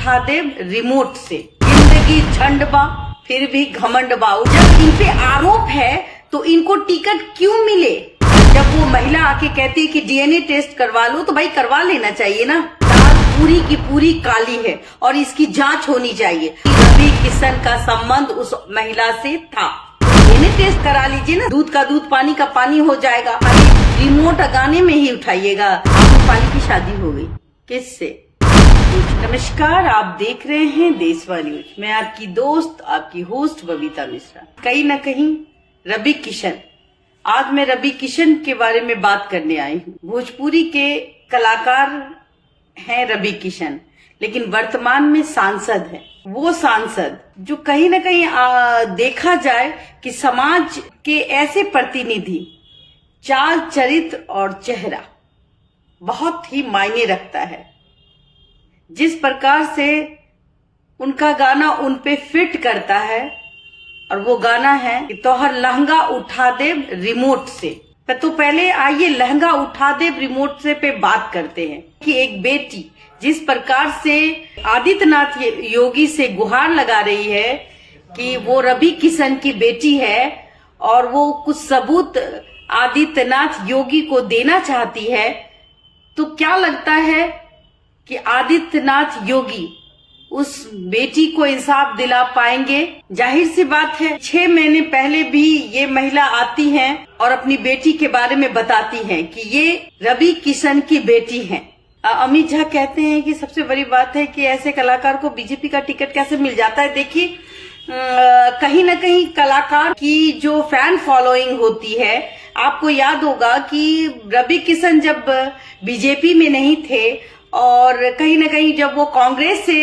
उठा दे रिमोट से। जिंदगी झंड बा फिर भी घमंड बा। जब इन पे आरोप है तो इनको टिकट क्यों मिले? जब वो महिला आके कहती है कि डीएनए टेस्ट करवा लो, तो भाई करवा लेना चाहिए ना। दाल पूरी की पूरी काली है और इसकी जांच होनी चाहिए। रवि किशन का संबंध उस महिला से था। डीएनए टेस्ट करा लीजिए ना, दूध का दूध पानी का पानी हो जाएगा। रिमोट गाने में ही उठाइएगा। आपको पानी की शादी हो गई किससे? नमस्कार, आप देख रहे हैं देशवाली न्यूज। मैं आपकी दोस्त, आपकी होस्ट बबीता मिश्रा। कहीं न कहीं रवि किशन, आज मैं रवि किशन के बारे में बात करने आई हूँ। भोजपुरी के कलाकार हैं रवि किशन, लेकिन वर्तमान में सांसद है। वो सांसद जो कहीं न कहीं देखा जाए कि समाज के ऐसे प्रतिनिधि, चाल चरित्र और चेहरा बहुत ही मायने रखता है। जिस प्रकार से उनका गाना उन पे फिट करता है, और वो गाना है कि तोहर लहंगा उठा दे रिमोट से। तो पहले आइए लहंगा उठा दे रिमोट से पे बात करते हैं कि एक बेटी जिस प्रकार से आदित्यनाथ योगी से गुहार लगा रही है कि वो रवि किशन की बेटी है, और वो कुछ सबूत आदित्यनाथ योगी को देना चाहती है, तो क्या लगता है कि आदित्यनाथ योगी उस बेटी को इंसाफ दिला पाएंगे? जाहिर सी बात है, 6 महीने पहले भी ये महिला आती हैं और अपनी बेटी के बारे में बताती हैं कि ये रवि किशन की बेटी हैं। अमित झा कहते हैं कि सबसे बड़ी बात है कि ऐसे कलाकार को बीजेपी का टिकट कैसे मिल जाता है। देखिए, कहीं न कहीं कलाकार की जो फैन फॉलोइंग होती है, आपको याद होगा कि रवि किशन जब बीजेपी में नहीं थे और कहीं न कहीं जब वो कांग्रेस से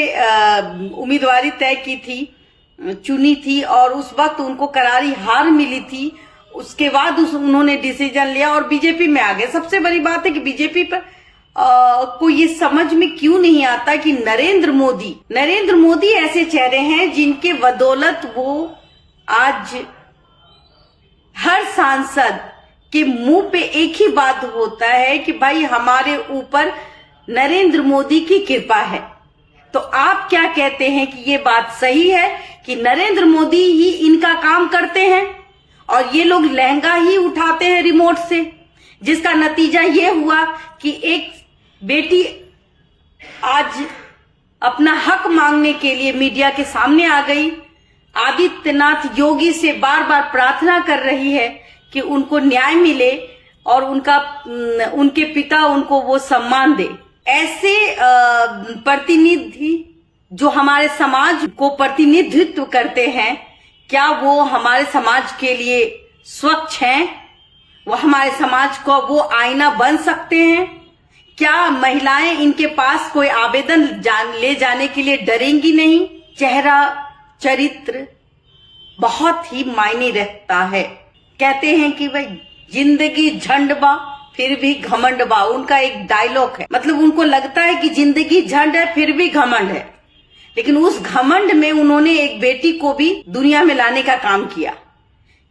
उम्मीदवारी तय की थी, चुनी थी, और उस वक्त उनको करारी हार मिली थी, उसके बाद उन्होंने डिसीजन लिया और बीजेपी में आ गए। सबसे बड़ी बात है कि बीजेपी पर को ये समझ में क्यों नहीं आता कि नरेंद्र मोदी ऐसे चेहरे हैं जिनके बदौलत वो आज हर सांसद के मुंह पे एक ही बात होता है कि भाई हमारे ऊपर नरेंद्र मोदी की कृपा है। तो आप क्या कहते हैं कि ये बात सही है कि नरेंद्र मोदी ही इनका काम करते हैं और ये लोग लहंगा ही उठाते हैं रिमोट से, जिसका नतीजा ये हुआ कि एक बेटी आज अपना हक मांगने के लिए मीडिया के सामने आ गई, आदित्यनाथ योगी से बार बार प्रार्थना कर रही है कि उनको न्याय मिले और उनके पिता उनको वो सम्मान दे। ऐसे प्रतिनिधि जो हमारे समाज को प्रतिनिधित्व करते हैं, क्या वो हमारे समाज के लिए स्वच्छ हैं? वो हमारे समाज को वो आईना बन सकते हैं? क्या महिलाएं इनके पास कोई आवेदन ले जाने के लिए डरेंगी नहीं? चेहरा चरित्र बहुत ही मायने रखता है। कहते हैं कि भाई जिंदगी झंड बा फिर भी घमंड बा, उनका एक डायलॉग है। मतलब उनको लगता है कि जिंदगी झंड है फिर भी घमंड है, लेकिन उस घमंड में उन्होंने एक बेटी को भी दुनिया में लाने का काम किया।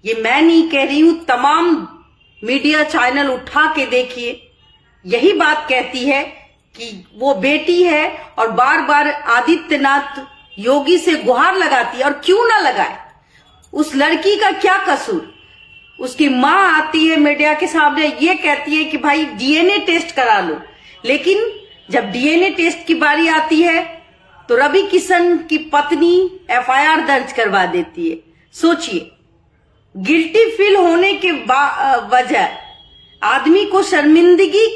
ये मैं नहीं कह रही हूं, तमाम मीडिया चैनल उठा के देखिए, यही बात कहती है कि वो बेटी है और बार बार आदित्यनाथ योगी से गुहार लगाती है। और क्यों ना लगाए, उस लड़की का क्या कसूर? उसकी माँ आती है मीडिया के सामने, ये कहती है कि भाई डीएनए टेस्ट करा लो, लेकिन जब डीएनए टेस्ट की बारी आती है तो रवि किशन की पत्नी एफआईआर दर्ज करवा देती है। सोचिए, गिल्टी फील होने के वजह आदमी को शर्मिंदगी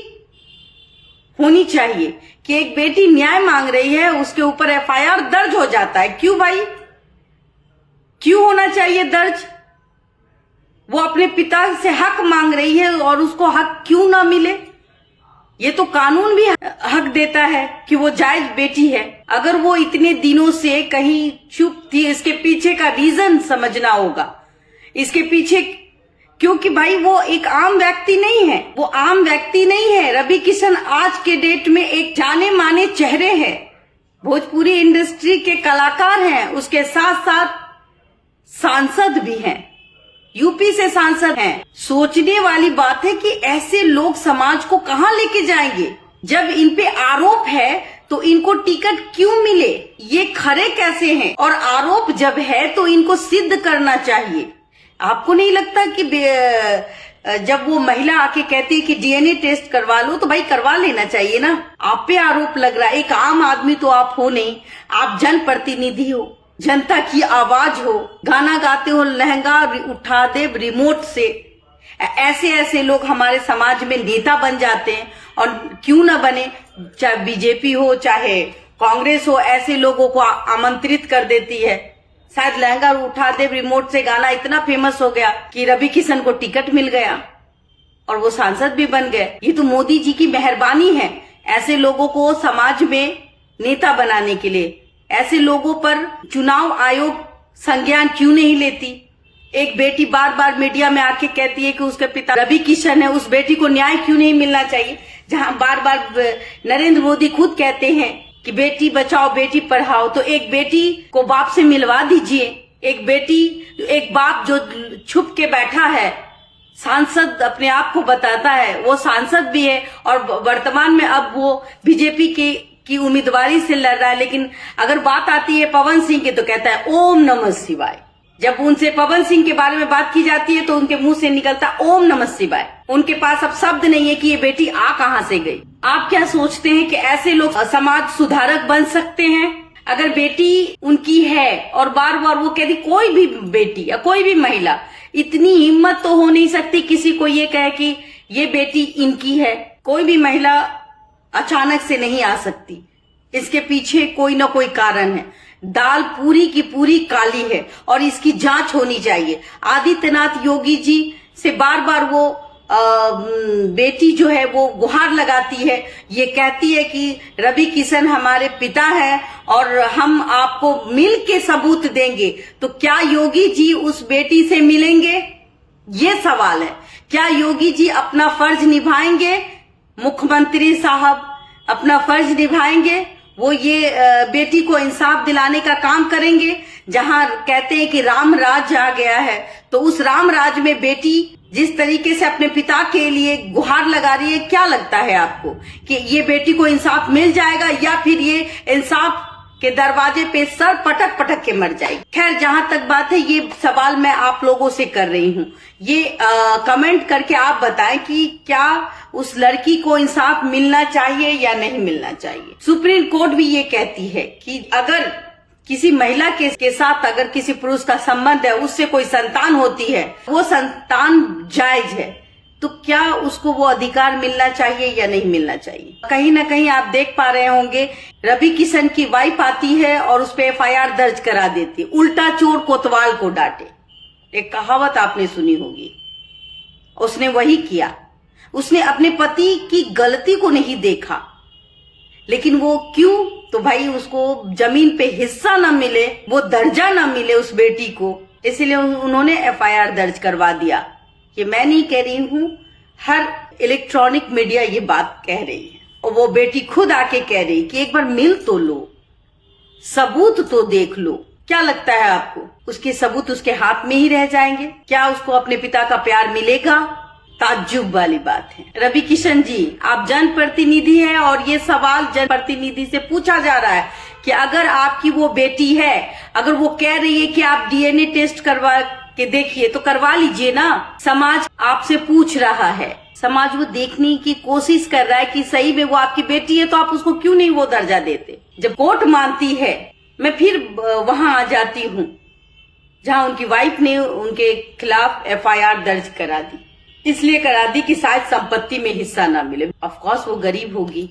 होनी चाहिए कि एक बेटी न्याय मांग रही है, उसके ऊपर एफआईआर दर्ज हो जाता है। क्यों भाई, क्यों होना चाहिए दर्ज? वो अपने पिता से हक मांग रही है और उसको हक क्यों ना मिले? ये तो कानून भी हक देता है कि वो जायज बेटी है। अगर वो इतने दिनों से कहीं चुप थी, इसके पीछे का रीजन समझना होगा। इसके पीछे, क्योंकि भाई वो एक आम व्यक्ति नहीं है, वो आम व्यक्ति नहीं है। रवि किशन आज के डेट में एक जाने माने चेहरे हैं, भोजपुरी इंडस्ट्री के कलाकार हैं, उसके साथ साथ सांसद भी हैं, यूपी से सांसद हैं। सोचने वाली बात है कि ऐसे लोग समाज को कहां लेके जाएंगे। जब इन पे आरोप है तो इनको टिकट क्यों मिले? ये खरे कैसे हैं? और आरोप जब है तो इनको सिद्ध करना चाहिए। आपको नहीं लगता कि जब वो महिला आके कहती है कि डीएनए टेस्ट करवा लो, तो भाई करवा लेना चाहिए ना? आप पे आरोप लग रहा है, एक आम आदमी तो आप हो नहीं, आप जनप्रतिनिधि हो, जनता की आवाज हो, गाना गाते हो, लहंगा उठा दे रिमोट से। ऐसे ऐसे लोग हमारे समाज में नेता बन जाते हैं, और क्यों ना बने, चाहे बीजेपी हो चाहे कांग्रेस हो, ऐसे लोगों को आमंत्रित कर देती है। शायद लहंगा उठा दे रिमोट से गाना इतना फेमस हो गया कि रवि किशन को टिकट मिल गया और वो सांसद भी बन गए। ये तो मोदी जी की मेहरबानी है ऐसे लोगों को समाज में नेता बनाने के लिए। ऐसे लोगों पर चुनाव आयोग संज्ञान क्यों नहीं लेती? एक बेटी बार बार मीडिया में आके कहती है कि उसके पिता रवि किशन है, उस बेटी को न्याय क्यों नहीं मिलना चाहिए? जहां बार बार नरेंद्र मोदी खुद कहते हैं कि बेटी बचाओ बेटी पढ़ाओ, तो एक बेटी को बाप से मिलवा दीजिए। एक बाप जो छुप के बैठा है, सांसद अपने आप को बताता है, वो सांसद भी है और वर्तमान में अब वो बीजेपी की उम्मीदवारी से लड़ रहा है। लेकिन अगर बात आती है पवन सिंह की तो कहता है ओम नमः शिवाय। जब उनसे पवन सिंह के बारे में बात की जाती है तो उनके मुंह से निकलता ओम नमः शिवाय। उनके पास अब शब्द नहीं है कि ये बेटी आ कहां से गई। आप क्या सोचते हैं कि ऐसे लोग समाज सुधारक बन सकते हैं? अगर बेटी उनकी है और बार बार वो कहती, कोई भी बेटी या कोई भी महिला, इतनी हिम्मत तो हो नहीं सकती किसी को ये कहे कि ये बेटी इनकी है। कोई भी महिला अचानक से नहीं आ सकती, इसके पीछे कोई ना कोई कारण है। दाल पूरी की पूरी काली है और इसकी जांच होनी चाहिए। आदित्यनाथ योगी जी से बार बार वो बेटी जो है वो गुहार लगाती है, ये कहती है कि रवि किशन हमारे पिता है और हम आपको मिल के सबूत देंगे। तो क्या योगी जी उस बेटी से मिलेंगे? ये सवाल है। क्या योगी जी अपना फर्ज निभाएंगे? मुख्यमंत्री साहब अपना फर्ज निभाएंगे? वो ये बेटी को इंसाफ दिलाने का काम करेंगे? जहां कहते हैं कि राम राज आ गया है, तो उस राम राज में बेटी जिस तरीके से अपने पिता के लिए गुहार लगा रही है, क्या लगता है आपको कि ये बेटी को इंसाफ मिल जाएगा या फिर ये इंसाफ के दरवाजे पे सर पटक पटक के मर जाएगी? खैर, जहां तक बात है, ये सवाल मैं आप लोगों से कर रही हूं। ये कमेंट करके आप बताएं कि क्या उस लड़की को इंसाफ मिलना चाहिए या नहीं मिलना चाहिए। सुप्रीम कोर्ट भी ये कहती है कि अगर किसी महिला के साथ अगर किसी पुरुष का संबंध है, उससे कोई संतान होती है, वो संतान जायज है, तो क्या उसको वो अधिकार मिलना चाहिए या नहीं मिलना चाहिए? कहीं ना कहीं आप देख पा रहे होंगे, रवि किशन की वाइफ आती है और उस पर एफआईआर दर्ज करा देती है। उल्टा चोर कोतवाल को डांटे, एक कहावत आपने सुनी होगी। उसने वही किया। उसने अपने पति की गलती को नहीं देखा, लेकिन वो क्यों? तो भाई उसको जमीन पे हिस्सा ना मिले, वो दर्जा ना मिले उस बेटी को, इसलिए उन्होंने एफआईआर दर्ज करवा दिया। ये मैं नहीं कह रही हूं, हर इलेक्ट्रॉनिक मीडिया ये बात कह रही है और वो बेटी खुद आके कह रही कि एक बार मिल तो लो, सबूत तो देख लो। क्या लगता है आपको, उसके सबूत उसके हाथ में ही रह जाएंगे? क्या उसको अपने पिता का प्यार मिलेगा? ताज्जुब वाली बात है। रवि किशन जी, आप जनप्रतिनिधि हैं और ये सवाल जनप्रतिनिधि से पूछा जा रहा है कि अगर आपकी वो बेटी है, अगर वो कह रही है कि आप डीएनए टेस्ट करवा के देखिए, तो करवा लीजिए ना। समाज आपसे पूछ रहा है, समाज वो देखने की कोशिश कर रहा है कि सही में वो आपकी बेटी है, तो आप उसको क्यों नहीं वो दर्जा देते? जब कोर्ट मानती है, मैं फिर वहां आ जाती हूँ जहां उनकी वाइफ ने उनके खिलाफ एफआईआर दर्ज करा दी। इसलिए करा दी कि शायद संपत्ति में हिस्सा ना मिले। ऑफ कोर्स वो गरीब होगी,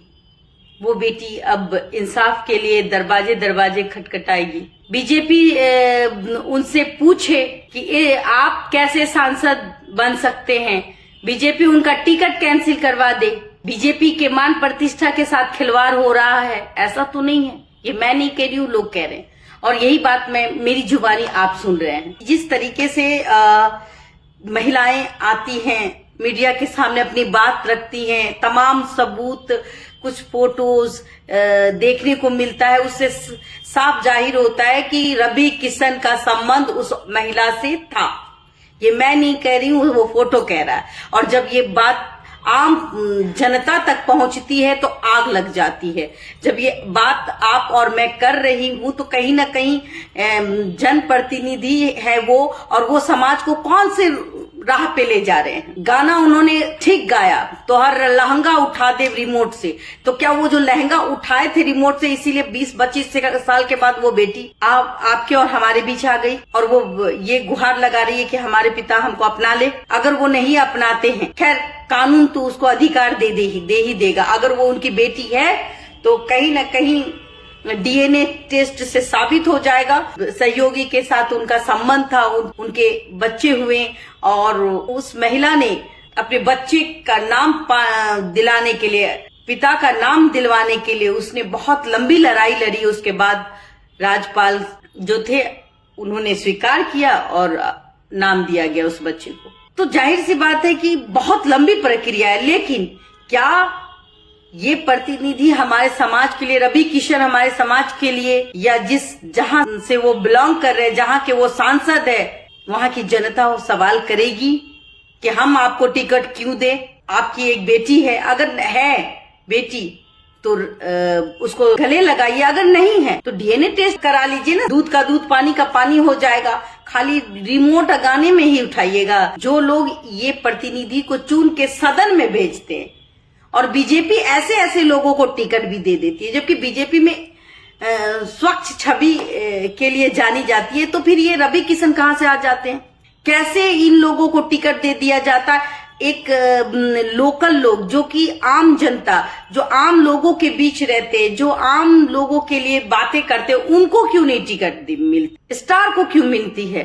वो बेटी अब इंसाफ के लिए दरवाजे दरवाजे खटखटाएगी। बीजेपी उनसे पूछे कि आप कैसे सांसद बन सकते हैं, बीजेपी उनका टिकट कैंसिल करवा दे। बीजेपी के मान प्रतिष्ठा के साथ खिलवाड़ हो रहा है, ऐसा तो नहीं है। ये मैं नहीं कह रही हूँ, लोग कह रहे हैं, और यही बात मेरी जुबानी आप सुन रहे हैं। जिस तरीके से महिलाएं आती हैं, मीडिया के सामने अपनी बात रखती हैं, तमाम सबूत, कुछ फोटोज देखने को मिलता है, उससे साफ जाहिर होता है कि रवि किशन का संबंध उस महिला से था। ये मैं नहीं कह रही हूँ, वो फोटो कह रहा है। और जब ये बात आम जनता तक पहुंचती है तो आग लग जाती है। जब ये बात आप और मैं कर रही हूं तो कहीं ना कहीं जनप्रतिनिधि है वो, और वो समाज को कौन से राह पे ले जा रहे हैं। गाना उन्होंने ठीक गाया, तो हर लहंगा उठा दे रिमोट से, तो क्या वो जो लहंगा उठाए थे रिमोट से इसीलिए 20-25 साल के बाद वो बेटी आपके और हमारे बीच आ गई और वो ये गुहार लगा रही है कि हमारे पिता हमको अपना ले। अगर वो नहीं अपनाते हैं, खैर कानून तो उसको अधिकार दे ही देगा। अगर वो उनकी बेटी है तो कहीं ना कहीं डीएनए टेस्ट से साबित हो जाएगा। सहयोगी के साथ उनका संबंध था, उनके बच्चे हुए और उस महिला ने अपने बच्चे का नाम दिलाने के लिए, पिता का नाम दिलवाने के लिए उसने बहुत लंबी लड़ाई लड़ी। उसके बाद राज्यपाल जो थे उन्होंने स्वीकार किया और नाम दिया गया उस बच्चे को। तो जाहिर सी बात है कि बहुत लंबी प्रक्रिया है, लेकिन क्या ये प्रतिनिधि हमारे समाज के लिए, रवि किशन हमारे समाज के लिए, या जहां से वो बिलोंग कर रहे हैं, जहां के वो सांसद है, वहां की जनता वो सवाल करेगी कि हम आपको टिकट क्यों दे? आपकी एक बेटी है, अगर है बेटी तो उसको गले लगाइए, अगर नहीं है तो डीएनए टेस्ट करा लीजिए ना। दूध का दूध, पानी का पानी हो जाएगा, खाली रिमोट गाने में ही उठाइएगा। जो लोग ये प्रतिनिधि को चुन के सदन में भेजते हैं, और बीजेपी ऐसे ऐसे लोगों को टिकट भी दे देती है, जबकि बीजेपी में स्वच्छ छवि के लिए जानी जाती है, तो फिर ये रवि किशन कहां से आ जाते हैं? कैसे इन लोगों को टिकट दे दिया जाता है? एक लोकल लोग, जो कि आम जनता, जो आम लोगों के बीच रहते, जो आम लोगों के लिए बातें करते, उनको क्यों नहीं टिकट मिलती? स्टार को क्यों मिलती है?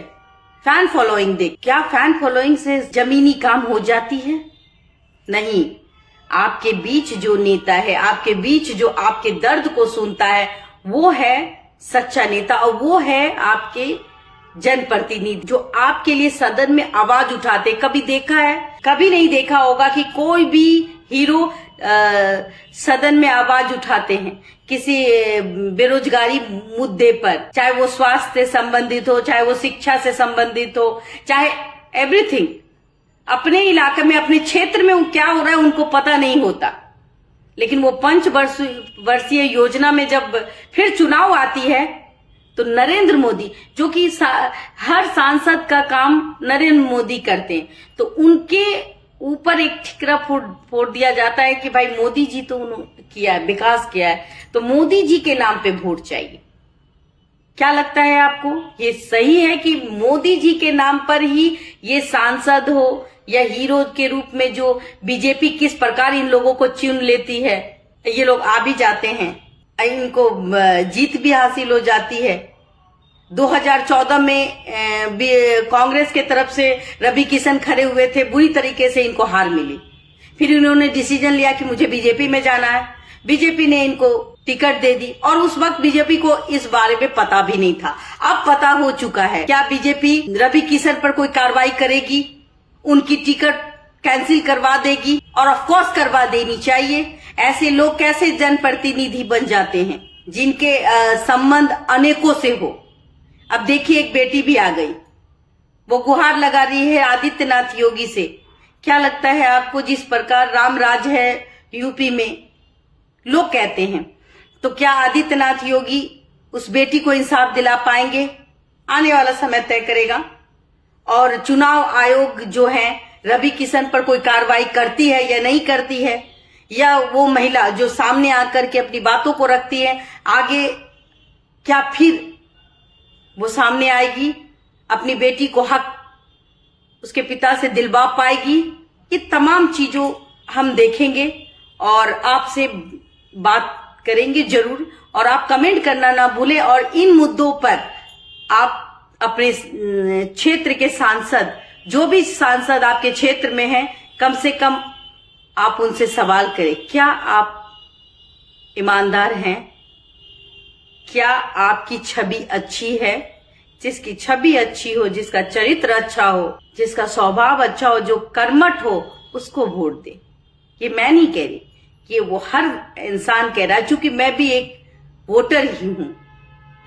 फैन फॉलोइंग देख, क्या फैन फॉलोइंग से जमीनी काम हो जाती है? नहीं। आपके बीच जो नेता है, आपके बीच जो आपके दर्द को सुनता है, वो है सच्चा नेता, और वो है आपके जनप्रतिनिधि जो आपके लिए सदन में आवाज उठाते। कभी देखा है? कभी नहीं देखा होगा कि कोई भी हीरो सदन में आवाज उठाते हैं किसी बेरोजगारी मुद्दे पर, चाहे वो स्वास्थ्य से संबंधित हो, चाहे वो शिक्षा से संबंधित हो, चाहे एवरीथिंग। अपने इलाके में, अपने क्षेत्र में क्या हो रहा है उनको पता नहीं होता, लेकिन वो 5 वर्षीय योजना में जब फिर चुनाव आती है तो नरेंद्र मोदी, जो कि हर सांसद का काम नरेंद्र मोदी करते हैं, तो उनके ऊपर एक ठिकरा फोड़ दिया जाता है कि भाई मोदी जी तो उन्होंने किया है, विकास किया है, तो मोदी जी के नाम पे वोट चाहिए। क्या लगता है आपको, ये सही है कि मोदी जी के नाम पर ही ये सांसद हो या हीरो के रूप में जो बीजेपी किस प्रकार इन लोगों को चुन लेती है? ये लोग आ भी जाते हैं, इनको जीत भी हासिल हो जाती है। 2014 में कांग्रेस के तरफ से रवि किशन खड़े हुए थे, बुरी तरीके से इनको हार मिली। फिर इन्होंने डिसीजन लिया कि मुझे बीजेपी में जाना है, बीजेपी ने इनको टिकट दे दी, और उस वक्त बीजेपी को इस बारे में पता भी नहीं था। अब पता हो चुका है। क्या बीजेपी रवि किशन पर कोई कार्रवाई करेगी? उनकी टिकट कैंसिल करवा देगी? और ऑफ कोर्स करवा देनी चाहिए। ऐसे लोग कैसे जनप्रतिनिधि बन जाते हैं जिनके संबंध अनेकों से हो? अब देखिए, एक बेटी भी आ गई, वो गुहार लगा रही है आदित्यनाथ योगी से। क्या लगता है आपको, जिस प्रकार राम राज है यूपी में लोग कहते हैं, तो क्या आदित्यनाथ योगी उस बेटी को इंसाफ दिला पाएंगे? आने वाला समय तय करेगा। और चुनाव आयोग जो है रवि किशन पर कोई कार्रवाई करती है या नहीं करती है, या वो महिला जो सामने आकर के अपनी बातों को रखती है, आगे क्या फिर वो सामने आएगी, अपनी बेटी को हक उसके पिता से दिलवा पाएगी? ये तमाम चीजों हम देखेंगे और आपसे बात करेंगे जरूर। और आप कमेंट करना ना भूलें, और इन मुद्दों पर आप अपने क्षेत्र के सांसद, जो भी सांसद आपके क्षेत्र में हैं, कम से कम आप उनसे सवाल करें, क्या आप ईमानदार हैं? क्या आपकी छवि अच्छी है? जिसकी छवि अच्छी हो, जिसका चरित्र अच्छा हो, जिसका स्वभाव अच्छा हो, जो कर्मठ हो, उसको वोट दे। ये मैं नहीं कह रही, ये वो हर इंसान कह रहा है, क्योंकि मैं भी एक वोटर ही हूं।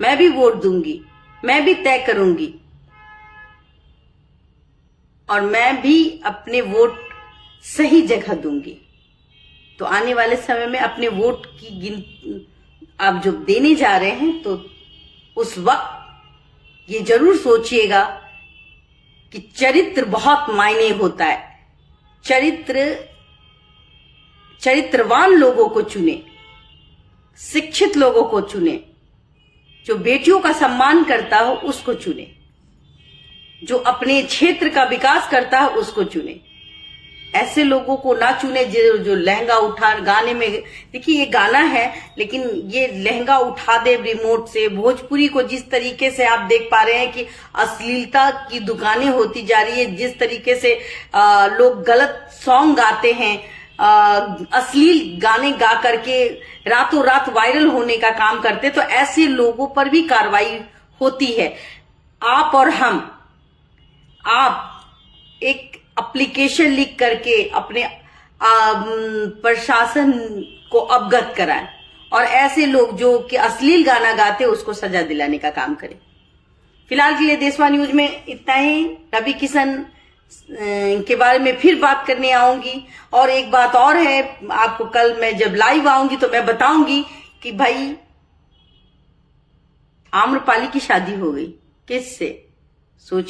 मैं भी वोट दूंगी, मैं भी तय करूंगी, और मैं भी अपने वोट सही जगह दूंगी। तो आने वाले समय में अपने वोट की आप जो देने जा रहे हैं तो उस वक्त ये जरूर सोचिएगा कि चरित्र बहुत मायने होता है। चरित्रवान लोगों को चुने, शिक्षित लोगों को चुने, जो बेटियों का सम्मान करता हो उसको चुने, जो अपने क्षेत्र का विकास करता है उसको चुने। ऐसे लोगों को ना चुने जो लहंगा उठा गाने में, देखिए ये गाना है लेकिन ये लहंगा उठा दे रिमोट से। भोजपुरी को जिस तरीके से आप देख पा रहे हैं कि अश्लीलता की दुकानें होती जा रही है, जिस तरीके से लोग गलत सॉन्ग गाते हैं, अश्लील गाने गा करके रातों रात वायरल होने का काम करते, तो ऐसे लोगों पर भी कार्रवाई होती है। आप और हम, आप एक एप्लीकेशन लिख करके अपने प्रशासन को अवगत कराएं और ऐसे लोग जो कि अश्लील गाना गाते उसको सजा दिलाने का काम करें। फिलहाल के लिए देशवा न्यूज में इतना ही। रवि किशन के बारे में फिर बात करने आऊंगी। और एक बात और है, आपको कल मैं जब लाइव आऊंगी तो मैं बताऊंगी कि भाई आम्रपाली की शादी हो गई किससे। सोच